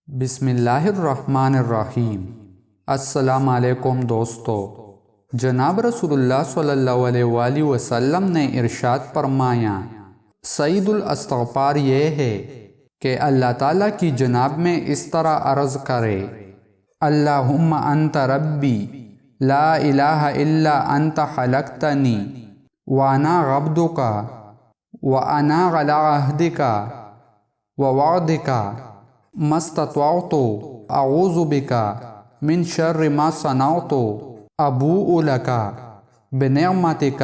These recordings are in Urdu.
بسم اللہ الرحمن الرحیم۔ السلام علیکم دوستو۔ جناب رسول اللہ صلی اللہ علیہ وآلہ وسلم نے ارشاد فرمایا، سید الاستغفار یہ ہے کہ اللہ تعالیٰ کی جناب میں اس طرح عرض کرے، اللہم انت ربی لا الہ الا انت خلقتنی وانا عبدک وانا علی عہدک ووعدک ما استطعت اعوذ بک من شر ما صنعت ابوء لک بنعمتک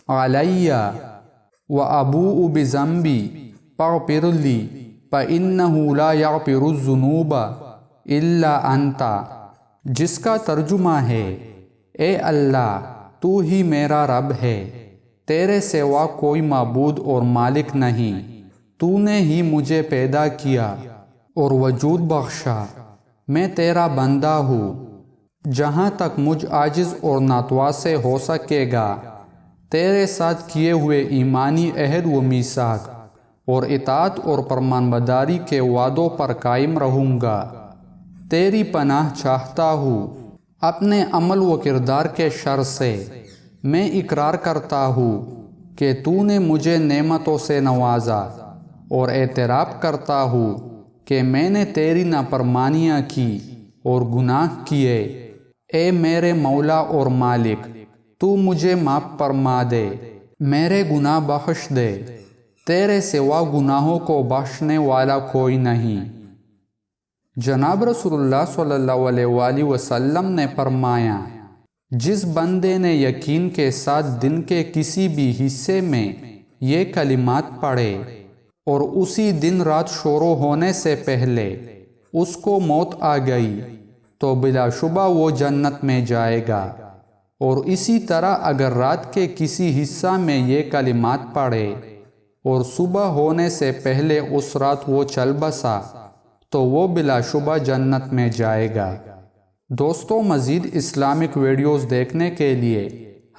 علی وابوء بذنبی فاغفر لی فإنہ لا یغفر الذنوب الا انت، جس کا ترجمہ ہے، اے اللہ تو ہی میرا رب ہے، تیرے سوا کوئی معبود اور مالک نہیں، تو نے ہی مجھے پیدا کیا اور وجود بخشا، میں تیرا بندہ ہوں، جہاں تک مجھ عاجز اور ناتواں سے ہو سکے گا تیرے ساتھ کیے ہوئے ایمانی عہد و میثاق اور اطاعت اور فرمانبرداری کے وعدوں پر قائم رہوں گا، تیری پناہ چاہتا ہوں اپنے عمل و کردار کے شر سے، میں اقرار کرتا ہوں کہ تو نے مجھے نعمتوں سے نوازا اور اعتراف کرتا ہوں کہ میں نے تیری نافرمانیاں کی اور گناہ کیے، اے میرے مولا اور مالک تو مجھے معاف فرما دے، میرے گناہ بخش دے، تیرے سوا گناہوں کو بخشنے والا کوئی نہیں۔ جناب رسول اللہ صلی اللہ علیہ وآلہ وسلم نے فرمایا، جس بندے نے یقین کے ساتھ دن کے کسی بھی حصے میں یہ کلمات پڑھے اور اسی دن رات شروع ہونے سے پہلے اس کو موت آ گئی تو بلا شبہ وہ جنت میں جائے گا، اور اسی طرح اگر رات کے کسی حصہ میں یہ کلمات پڑھے اور صبح ہونے سے پہلے اس رات وہ چل بسا تو وہ بلا شبہ جنت میں جائے گا۔ دوستو، مزید اسلامک ویڈیوز دیکھنے کے لیے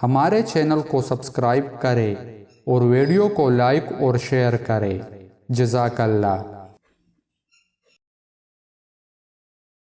ہمارے چینل کو سبسکرائب کریں اور ویڈیو کو لائک اور شیئر کریں۔ جزاک اللہ۔